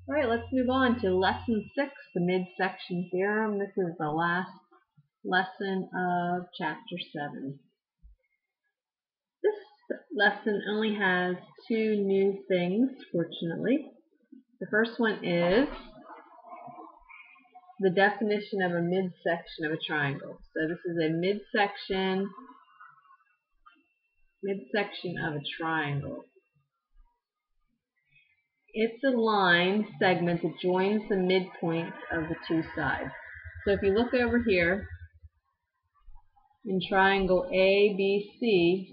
All right, let's move on to lesson 6, the midsection theorem. This is the last lesson of chapter 7. This lesson only has 2 new things, fortunately. The first one is the definition of a midsection of a triangle. So this is a midsection of a triangle. It's a line segment that joins the midpoints of the 2 sides. So if you look over here in triangle ABC,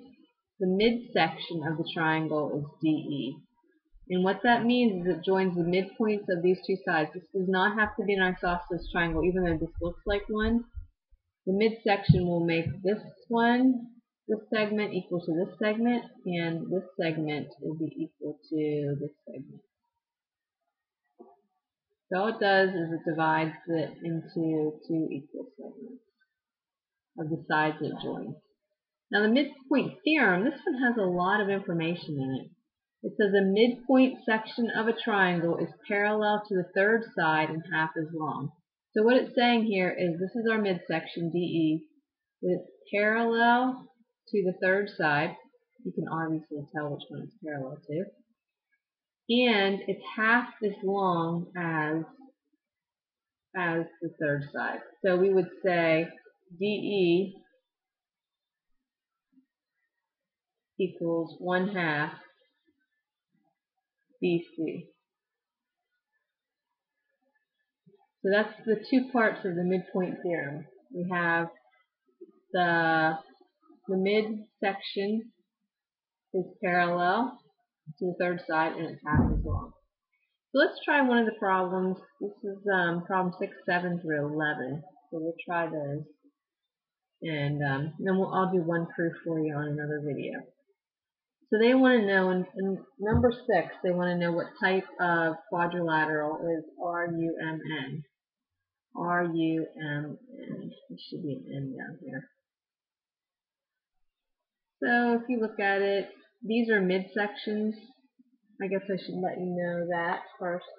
the midsection of the triangle is DE. And what that means is it joins the midpoints of these 2 sides. This does not have to be an isosceles triangle, even though this looks like one. The midsection will make this segment equal to this segment, and this segment will be equal to this segment. So all it does is it divides it into 2 equal segments of the sides it joins. Now the midpoint theorem, this one has a lot of information in it. It says a midpoint section of a triangle is parallel to the third side and half as long. So what it's saying here is this is our midsection, DE. It's parallel to the third side. You can obviously tell which one it's parallel to. And it's half as long as the third side. So we would say DE equals 1/2 BC. So that's the 2 parts of the midpoint theorem. We have the midsection is parallel to the third side and it's half as long. So let's try one of the problems. This is problem 6, 7 through 11. So we'll try those, and then I'll do one proof for you on another video. So they want to know, in number 6, they want to know what type of quadrilateral is RUMN. RUMN. There should be an N down here. So if you look at it, these are midsections. I guess I should let you know that first.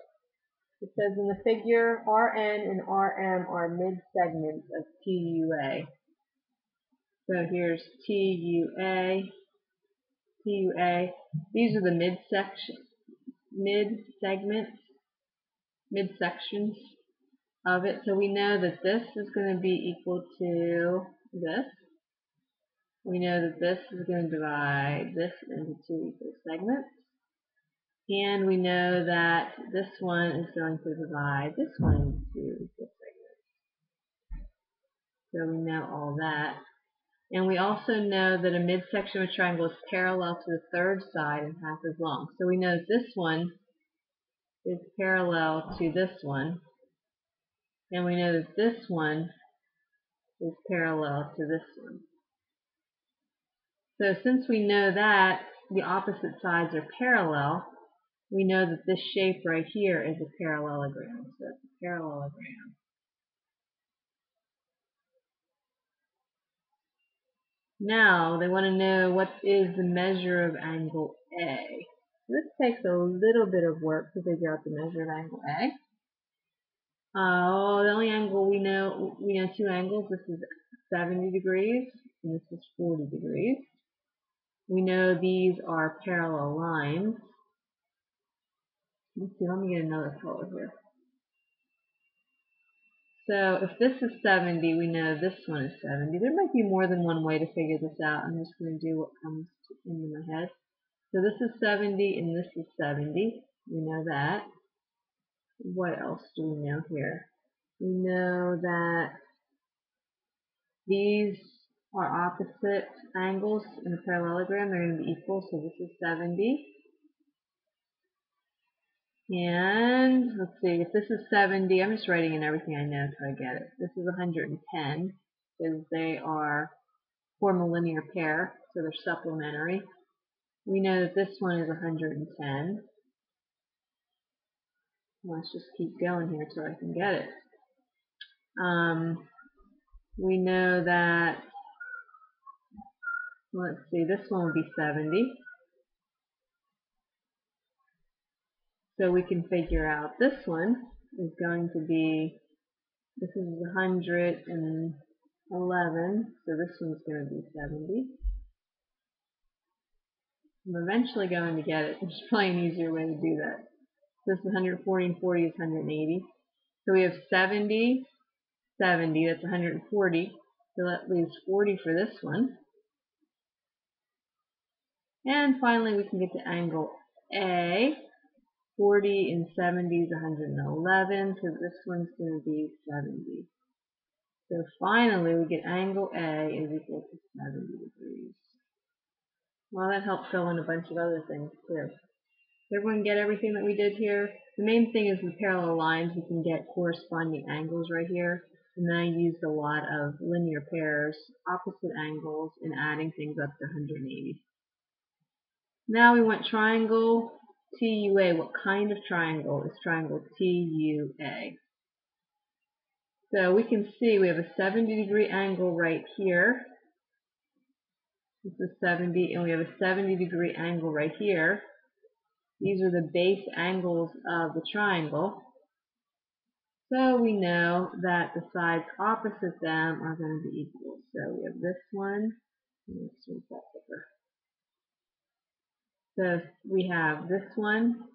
It says in the figure, RN and RM are midsegments of TUA. So here's TUA. These are the midsections of it. So we know that this is going to be equal to this. We know that this is going to divide this into 2 equal segments. And we know that this one is going to divide this one into 2 equal segments. So we know all that. And we also know that a midsection of a triangle is parallel to the third side and half as long. So we know that this one is parallel to this one. And we know that this one is parallel to this one. So since we know that the opposite sides are parallel, we know that this shape right here is a parallelogram. So it's a parallelogram. Now they want to know what is the measure of angle A. This takes a little bit of work to figure out the measure of angle A. The only angle we know 2 angles. This is 70 degrees and this is 40 degrees. We know these are parallel lines. Let's see, let me get another color here. So if this is 70, we know this one is 70. There might be more than one way to figure this out. I'm just going to do what comes into my head. So this is 70 and this is 70. We know that. What else do we know here? We know that these are opposite angles in a parallelogram. They're going to be equal, so this is 70. And let's see, if this is 70, I'm just writing in everything I know so I get it. This is 110 because they form a linear pair, so they're supplementary. We know that this one is 110. Let's just keep going here so I can get it. We know that, let's see, this one would be 70. So we can figure out this one is going to be, this is 111, so this one's going to be 70. I'm eventually going to get it. There's probably an easier way to do that. This is 140 and 40 is 180. So we have 70, 70, that's 140. So that leaves 40 for this one. And finally we can get to angle A. 40 and 70 is 111, so this one's going to be 70. So finally we get angle A is equal to 70 degrees. Well, that helped fill in a bunch of other things too. Did everyone get everything that we did here? The main thing is with parallel lines, we can get corresponding angles right here. And then I used a lot of linear pairs, opposite angles, and adding things up to 180. Now we want triangle TUA. What kind of triangle is triangle TUA? So we can see we have a 70-degree angle right here. This is 70, and we have a 70-degree angle right here. These are the base angles of the triangle. So we know that the sides opposite them are going to be equal. So we have this one. Let's move that over. So we have this one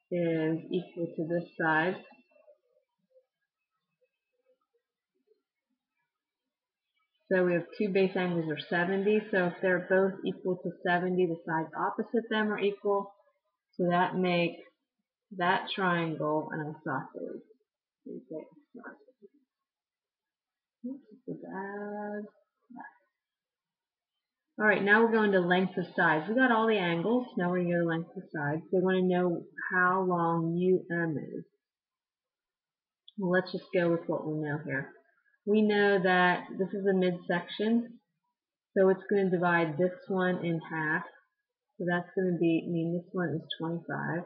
is equal to this side. So we have two base angles are 70. So if they're both equal to 70, the sides opposite them are equal. So that makes that triangle an isosceles. Alright, now we're going to length of sides. We got all the angles. Now we're going to go to length of sides. They want to know how long UM is. Well, let's just go with what we know here. We know that this is a midsection, so it's going to divide this one in half. So that's going to mean this one is 25.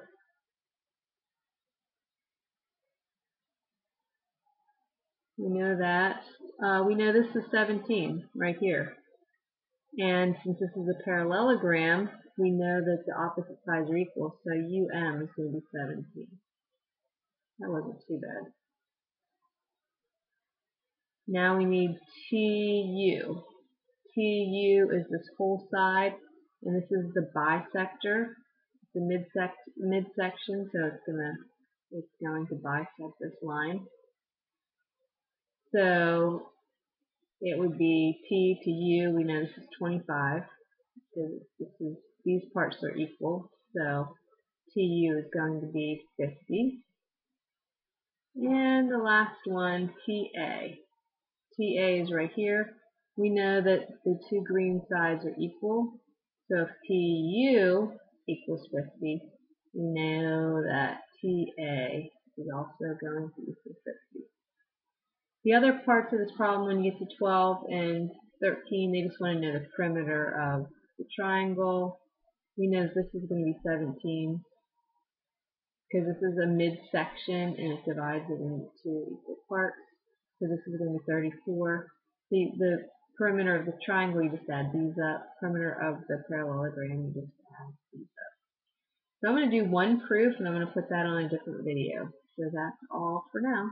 We know that. We know this is 17 right here. And since this is a parallelogram, we know that the opposite sides are equal, so UM is going to be 17. That wasn't too bad. Now we need TU. TU is this whole side, and this is the bisector, the midsection, so it's going to bisect this line. So it would be T to U. We know this is 25. So these parts are equal. So TU is going to be 50. And the last one, TA. TA is right here. We know that the two green sides are equal. So if TU equals 50, we know that TA is also going to equal 50. The other parts of this problem, when you get to 12 and 13, they just want to know the perimeter of the triangle. We know this is going to be 17 because this is a midsection and it divides it into two equal parts. So this is going to be 34. The perimeter of the triangle, you just add these up. Perimeter of the parallelogram, you just add these up. So I'm going to do one proof and I'm going to put that on a different video. So that's all for now.